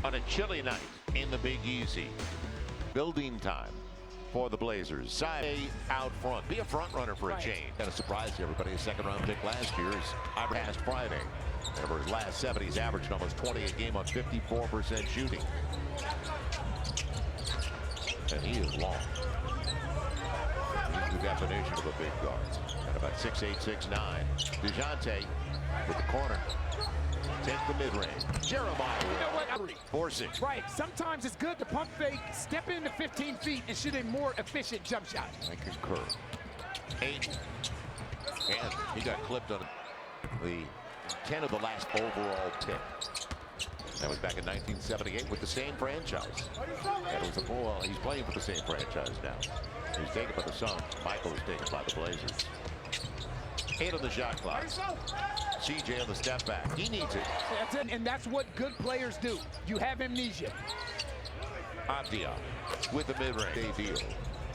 on a chilly night in the Big Easy. Building time for the Blazers. Side out front. Be a front runner for a change. Kind of surprised everybody. A second-round pick last year is past Friday. Over his last 7, he's averaged almost 20 a game on 54% shooting. And he is long. He's the definition of a big guard. At about 6'8", 6'9". DeJounte with the corner. Take the mid-range. Jeremiah. You know what? Force it. Right. Sometimes it's good to pump fake, step into 15 feet, and shoot a more efficient jump shot. I concur. 8. And he got clipped on the 10 of the last overall pick. That was back in 1978 with the same franchise. And it was well, he's playing for the same franchise now. He was taken by the Suns. Michael was taken by the Blazers. 8 on the shot clock. CJ on the step back. He needs it. That's it, and that's what good players do. You have amnesia. Abdia with the mid-range. They deal.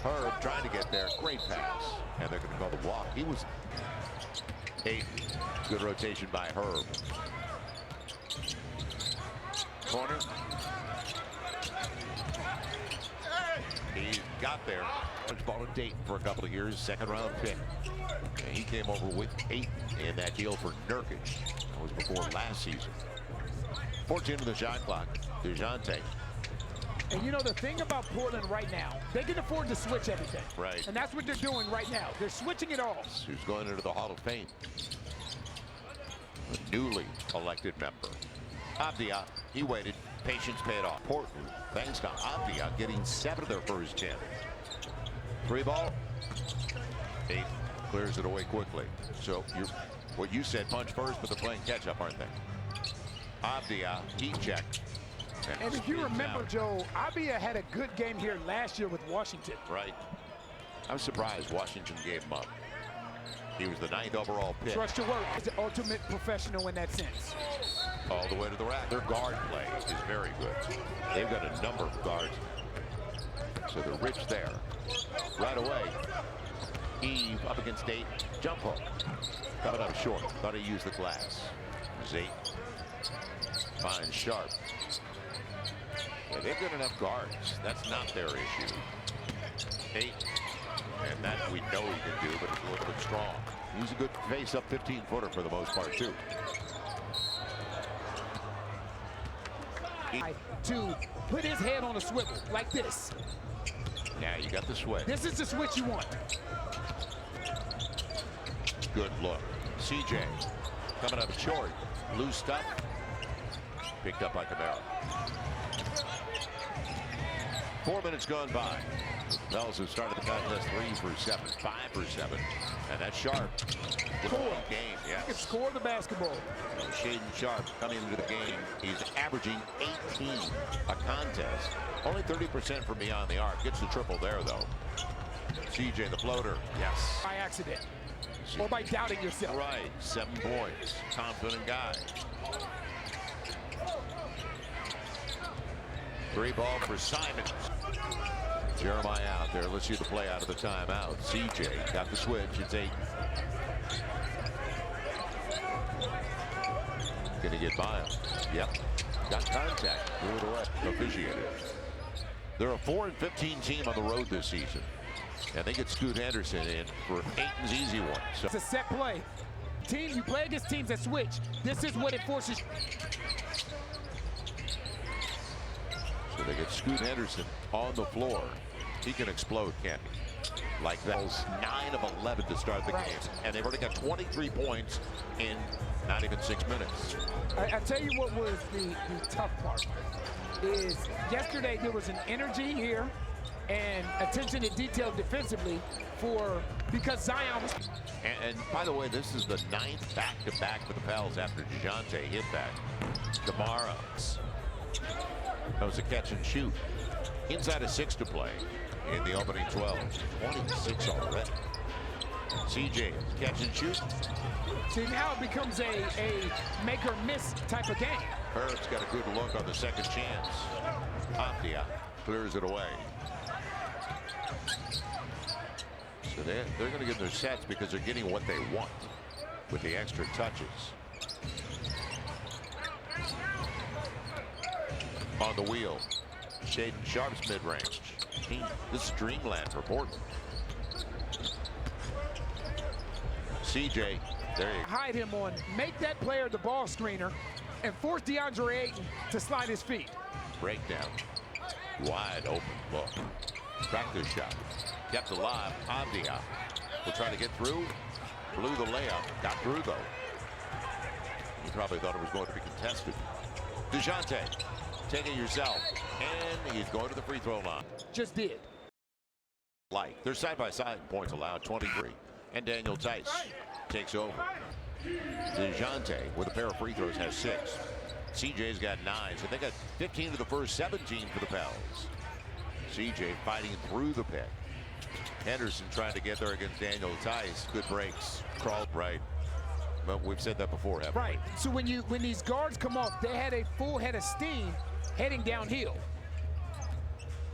Herb trying to get there. Great pass. And they're going to call the walk. He was 8. Good rotation by Herb. Corner. He got there. Ball in Dayton for a couple of years. Second-round pick. And he came over with 8 in that deal for Nurkic. That was before last season. 14 to the shot clock. DeJounte. And you know the thing about Portland right now, they can afford to switch everything. Right. And that's what they're doing right now. They're switching it all. Who's going into the Hall of Fame? A newly elected member. Abdia, he waited. Patience paid off. Portland, thanks to Abdia, getting 7 of their first 10. 3 ball. 8 clears it away quickly. So what you said, punch first, but they're playing catch up, aren't they? Abdia, heat check. And if you remember, Joe, Abdia had a good game here last year with Washington. Right. I'm surprised Washington gave him up. He was the 9th overall pick. Trust your work. He's the ultimate professional in that sense. All the way to the rack. Their guard play is very good. They've got a number of guards. So they're rich there. Right away. Eve up against 8. Jump hook. Coming up short. Thought he used the glass. There's 8. Finds Sharp. Yeah, they've got enough guards. That's not their issue. 8. And that we know he can do, but he's a little bit strong. He's a good face-up 15-footer for the most part, too. To put his head on a swivel like this. Yeah, you got the switch. This is the switch you want. Good look. CJ coming up short. Loose stuff. Picked up by Camaro. 4 minutes gone by. Bells have started the contest 3 for 7, 5 for 7. And that's Sharp. Cool. Game, He yes. can score the basketball. Shaden Sharp coming into the game. He's averaging 18 a contest. Only 30% from beyond the arc. Gets the triple there, though. CJ the floater. Yes. By accident. Or by doubting yourself. Right. 7 points. Confident guy. 3 ball for Simons. Jeremiah out there. Let's see the play out of the timeout. CJ got the switch. It's 8. Gonna get by him. Yep. Got contact. Threw it away. Officiated. They're a 4-15 team on the road this season. And they get Scoot Henderson in for Ayton's easy one. So it's a set play. Team, you play against teams that switch. This is what it forces. So they get Scoot Henderson on the floor. He can explode, can't he? Like that was 9 of 11 to start the game. And they've already got 23 points in not even 6 minutes. I tell you what was the tough part is yesterday there was an energy here and attention to detail defensively because Zion was. And by the way, this is the 9th back-to-back for the Pels after DeJounte hit that. Kamara. That was a catch and shoot. Inside of 6 to play in the opening 12. 26 already. CJ, catch and shoot. See, now it becomes a make or miss type of game. Herb's got a good look on the second chance. Abdia clears it away. So they're going to get their sets because they're getting what they want with the extra touches. on the wheel. Shaden Sharp's mid-range. This is dreamland for Portland. CJ, there you go. Hide him on, make that player the ball screener, and force DeAndre Ayton to slide his feet. Breakdown. Wide open look. Practice shot. Kept alive. Avdia will try to get through. Blew the layup. Got through though. You probably thought it was going to be contested. DeJounte, take it yourself. And he's going to the free throw line. Just did. They're side by side in points allowed, 23. And Daniel Tice takes over. DeJounte with a pair of free throws has 6. CJ's got 9, so they got 15 to the first, 17 for the Pels. CJ fighting through the pick. Henderson trying to get there against Daniel Tice. Good breaks. Crawled right. But we've said that before, haven't we? Right. So when these guards come off, they had a full head of steam heading downhill.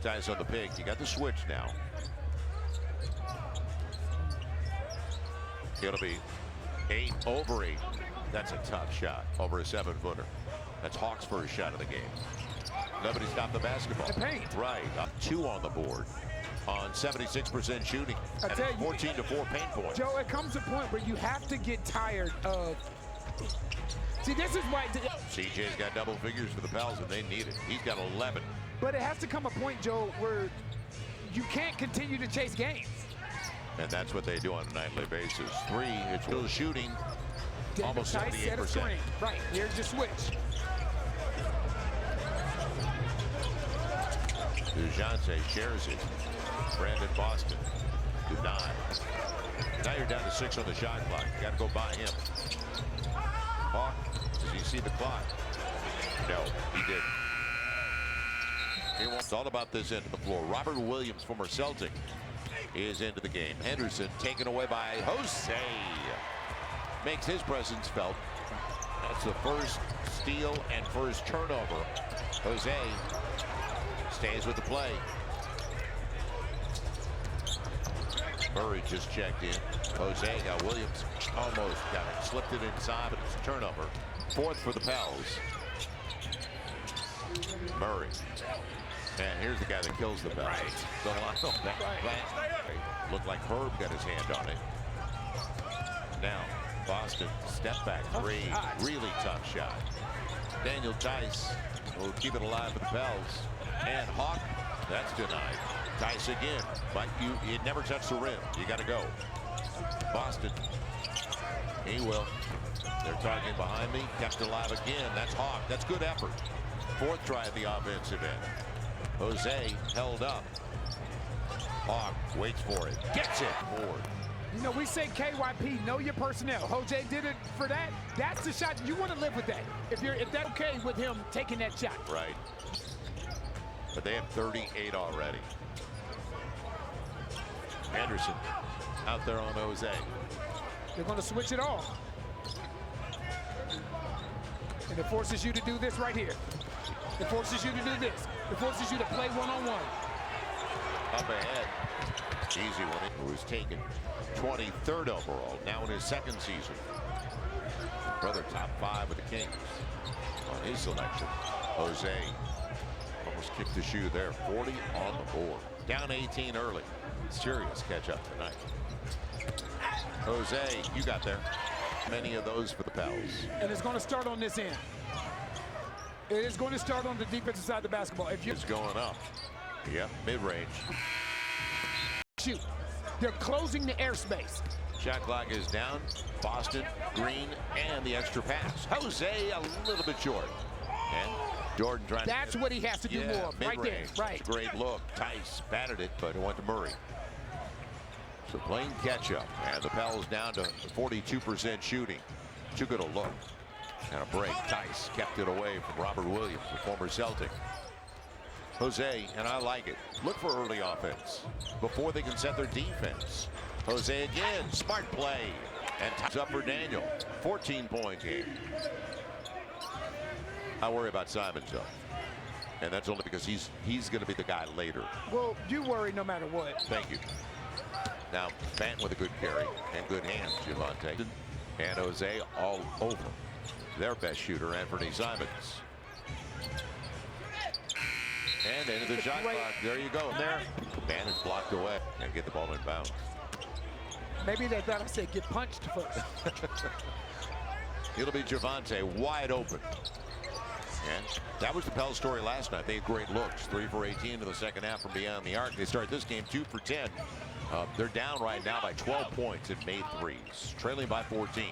Tice on the pick. You got the switch now. It'll be 8 over 8. That's a tough shot over a 7-footer. That's Hawks' first shot of the game. Nobody stopped the basketball. The paint. Right. 2 on the board on 76% shooting. And 14 to 4 paint points. Joe, it comes a point where you have to get tired of. See, this is why. CJ's got double figures for the Pels, and they need it. He's got 11. But it has to come a point, Joe, where you can't continue to chase games. And that's what they do on a nightly basis. 3, it's still shooting. Almost 78%. Right, here's your switch. DeJounte shares it. Brandon Boston denied. Now you're down to 6 on the shot clock. You got to go by him. Hawk, does he see the clock? No, he didn't. It's all about this end of the floor. Robert Williams, former Celtic, is into the game. Henderson taken away by Jose. Makes his presence felt. That's the first steal and first turnover. Jose stays with the play. Murray just checked in. Jose got Williams. Almost got it. Slipped it inside, but it's a turnover. 4th for the Pels. Murray. And here's the guy that kills the Pels. Looked like Herb got his hand on it. Now, Boston step back 3. Really tough shot. Daniel Tice will keep it alive for the Pels. And Hawk, that's denied. Tice again, but it never touched the rim. You got to go. Boston, he will. They're targeting behind me. Kept alive again. That's Hawk. That's good effort. 4th try at the offensive end. Jose held up. Hawk waits for it. Gets it. Forward. You know, we say KYP, know your personnel. Jose did it for that. That's the shot. You want to live with that. If that's okay with him taking that shot. Right. But they have 38 already. Anderson out there on Jose. They're going to switch it off. And it forces you to do this right here. It forces you to do this. It forces you to play one-on-one. Up ahead. Easy one. It was taken 23rd overall, now in his 2nd season. Brother top 5 with the Kings on his selection. Jose almost kicked the shoe there. 40 on the board. Down 18 early. Serious catch up tonight. Jose, you got there. Many of those for the Pels. And it's going to start on this end. It is going to start on the defensive side of the basketball. If you it's going up. Yep, mid-range. Shoot. They're closing the airspace. Shot clock is down. Boston, Green, and the extra pass. Jose a little bit short. And Jordan trying That's what he has to do more. Right there. Right. Great look. Tice batted it, but it went to Murray. So playing catch up. And the Pels down to 42% shooting. Too good a look. And a break. Tice kept it away from Robert Williams, the former Celtic. Jose, and I like it. Look for early offense before they can set their defense. Jose again. Smart play. And Tice up for Daniel. 14-point game. I worry about Simons, though. And that's only because he's going to be the guy later. Well, you worry no matter what. Thank you. Now, Bant with a good carry and good hands, Javante. And Jose all over. Their best shooter, Anthony Simons. And into the shot clock. There you go. There. Man is blocked away. And get the ball in bounds. Maybe they thought I said get punched first. It'll be Javante wide open. And that was the Pels story last night. They had great looks. 3 for 18 in the second half from beyond the arc. They start this game 2 for 10. They're down right now by 12 points and made threes. Trailing by 14.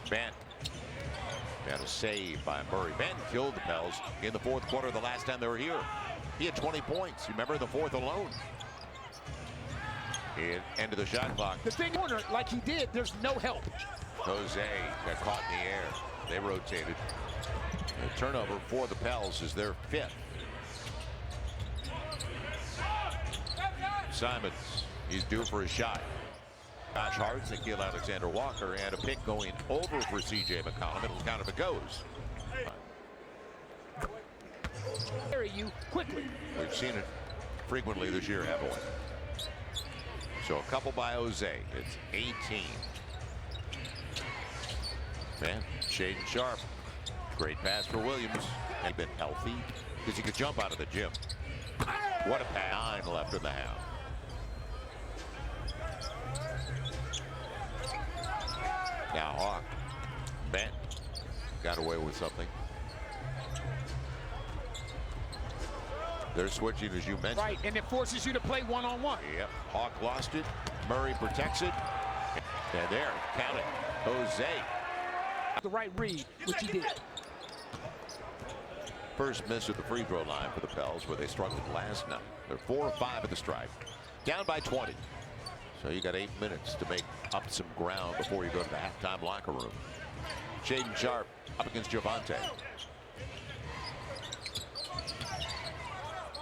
Bant. And a save by Murray. Bant killed the Pels in the fourth quarter the last time they were here. He had 20 points. You remember the fourth alone. End of the shot clock. The thing corner, like he did, there's no help. Jose got caught in the air. They rotated. The turnover for the Pels is their 5th. Simons, he's due for a shot. Josh Hart, Nikhil Alexander-Walker, and a pick going over for C.J. McCollum. It'll count if it goes. Carry you quickly. We've seen it frequently this year, haven't we? So a couple by Jose. It's 18. Man, Shaden Sharp. Great pass for Williams. He's been healthy because he could jump out of the gym. What a pass. 9 left in the half. Now Hawk. Bent. Got away with something. They're switching, as you mentioned. Right, and it forces you to play one-on-one. Yep. Hawk lost it. Murray protects it. And there, count it. Jose. The right read, which he did. First miss at the free throw line for the Pels, where they struggled last night. They're 4 or 5 at the stripe. Down by 20. So you got 8 minutes to make up some ground before you go to the halftime locker room. Shaden Sharp up against Javante.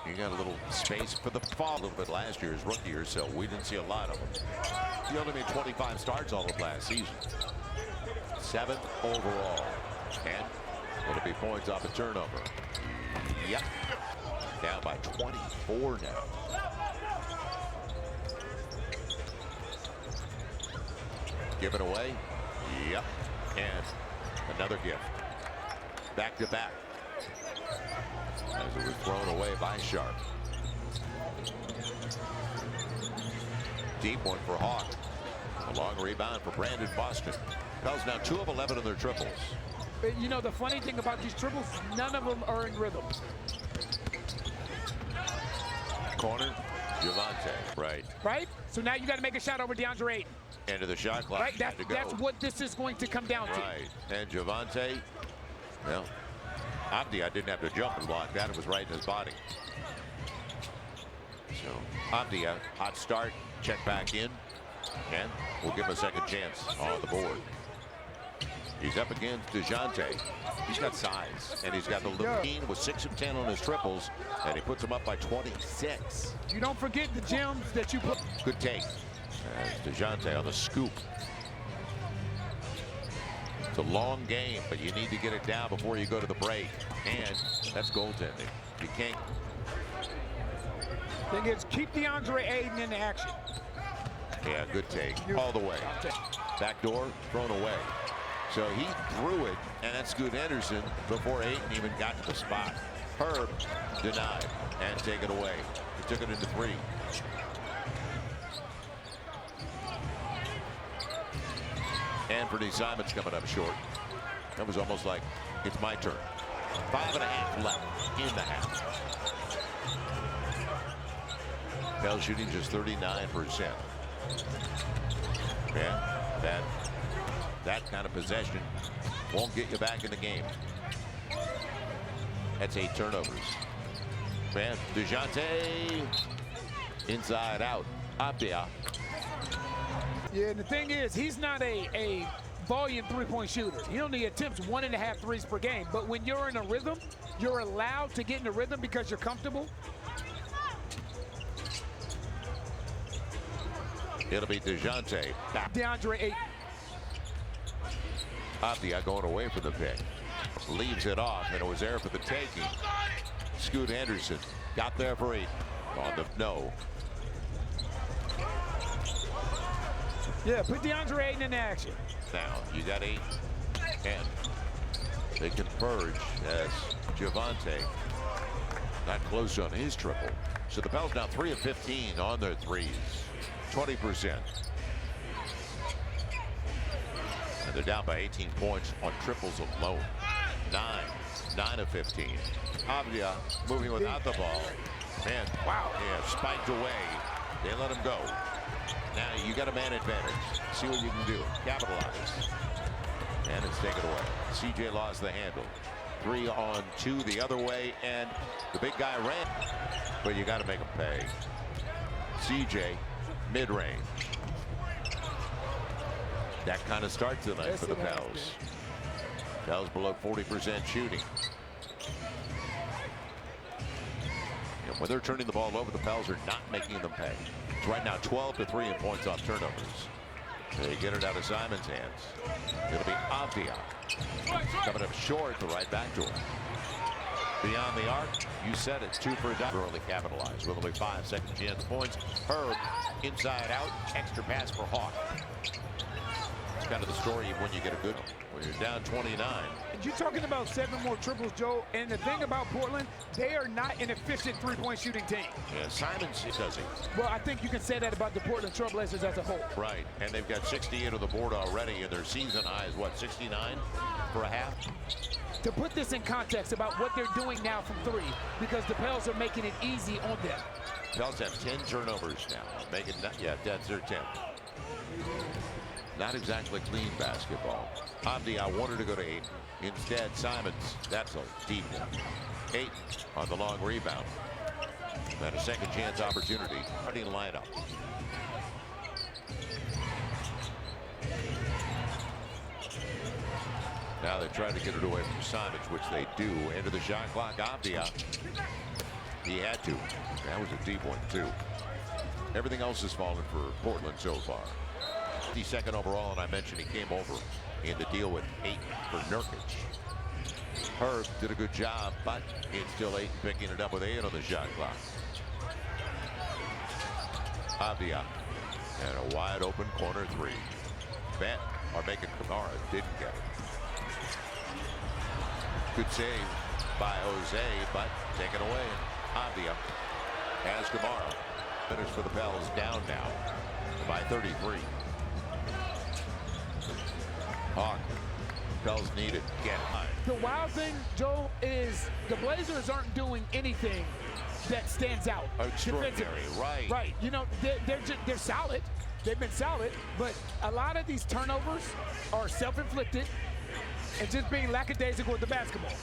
You got a little space for the fall a little bit last year's rookie year, so we didn't see a lot of him. He only made 25 starts all of last season. 7th overall. And it'll be points off a turnover. Yep. Down by 24 now. Give it away. Yep. And another gift. Back to back. As it was thrown away by Sharp. Deep one for Hawk. A long rebound for Brandon Boston. Pels now 2 of 11 in their triples. You know, the funny thing about these triples, none of them are in rhythm. Corner, Javante. Right. Right? So now you got to make a shot over DeAndre Ayton. End of the shot clock. Right? That's what this is going to come down to. Right. And Javante, well, Abdia didn't have to jump and block that. It was right in his body. So Abdia, hot start, check back in, and we'll give him a second chance on the board. He's up against DeJounte. He's got size, and he's got the lean with 6 of 10 on his triples, and he puts him up by 26. You don't forget the gems that you put. Good take. As DeJounte on the scoop. It's a long game, but you need to get it down before you go to the break. And that's goaltending. You can't. Thing is, keep DeAndre Ayton in action. Yeah, good take. All the way. Backdoor thrown away. So he threw it, and that's Scoot Henderson before Ayton even got to the spot. Herb denied and taken away. He took it into 3. Anthony Simons coming up short. That was almost like it's my turn. 5.5 left in the half. Pels shooting just 39%. Yeah, that kind of possession won't get you back in the game. That's 8 turnovers. Man, DeJounte inside out. Abdia. Yeah, and the thing is, he's not a volume three-point shooter. He only attempts 1.5 threes per game. But when you're in a rhythm, you're allowed to get in a rhythm because you're comfortable. It'll be DeJounte. DeAndre Ayton. Abdia going away from the pick. Leaves it off, and it was there for the taking. Scoot Henderson got there for 8. On the no. Yeah, put DeAndre Ayton in action. Now, you got 8. And they converge as Javante Not close on his triple. So the Pels now 3 of 15 on their threes. 20%. And they're down by 18 points on triples alone. 9 of 15. Avdia moving without the ball. Man, wow. Yeah, spiked away. They let him go. Now you got a man advantage. See what you can do. Capitalize. And it's taken away. CJ lost the handle. 3 on 2 the other way, and the big guy ran. But you got to make him pay. CJ, mid-range. That kind of start tonight for the Pels. Pels below 40% shooting. And when they're turning the ball over, the Pels are not making them pay. It's right now 12-3 in points off turnovers. They get it out of Simon's hands. It'll be Avdia. Coming up short, the right back door. Beyond the arc, you said it, 2 for a dime. Early capitalized with only 5 second chance points. Herb, inside out, extra pass for Hawk. It's kind of the story of when you get a good one. When you're down 29. And you're talking about 7 more triples, Joe. And the thing about Portland, they are not an efficient three-point shooting team. Yeah, Simons doesn't. Well, I think you can say that about the Portland Trailblazers as a whole. Right, and they've got 68 on the board already, and their season high is what, 69 for a half? To put this in context about what they're doing now from 3, because the Pels are making it easy on them. Pels have 10 turnovers now. That's their 10. Not exactly clean basketball. Avdia wanted to go to 8. Instead, Simons, that's a deep one. 8 on the long rebound. And a second chance opportunity. Starting lineup. Now they're trying to get it away from Simons, which they do. Into the shot clock. Avdia. He had to. That was a deep one, too. Everything else has fallen for Portland so far. 52nd overall, and I mentioned he came over in the deal with 8 for Nurkic. Herb did a good job, but it's still 8, picking it up with 8 on the shot clock. Avdia and a wide open corner 3. Bent or making Kamara didn't get it. Good save by Jose, but taken away. Avdia has Kamara. Finish for the Pels, down now by 33. Hawk. Pels need it. Get high. The wild thing, Joe, is the Blazers aren't doing anything that stands out. Extraordinary, right? Right. You know, they're solid. They've been solid, but a lot of these turnovers are self-inflicted and just being lackadaisical with the basketball.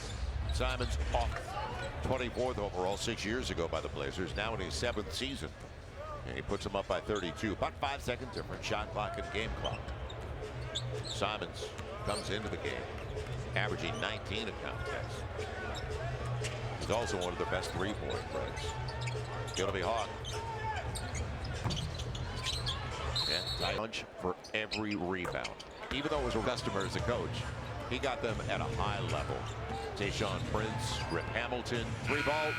Simons off 24th overall 6 years ago by the Blazers. Now in his 7th season, and he puts them up by 32. About 5 seconds different shot clock and game clock. Simons comes into the game, averaging 19 a contest. He's also one of their best three-point threats. It'll be Hawk. Yeah, punch for every rebound. Even though it was a customer as a coach, he got them at a high level. Tayshaun Prince, Rip Hamilton, 3 ball.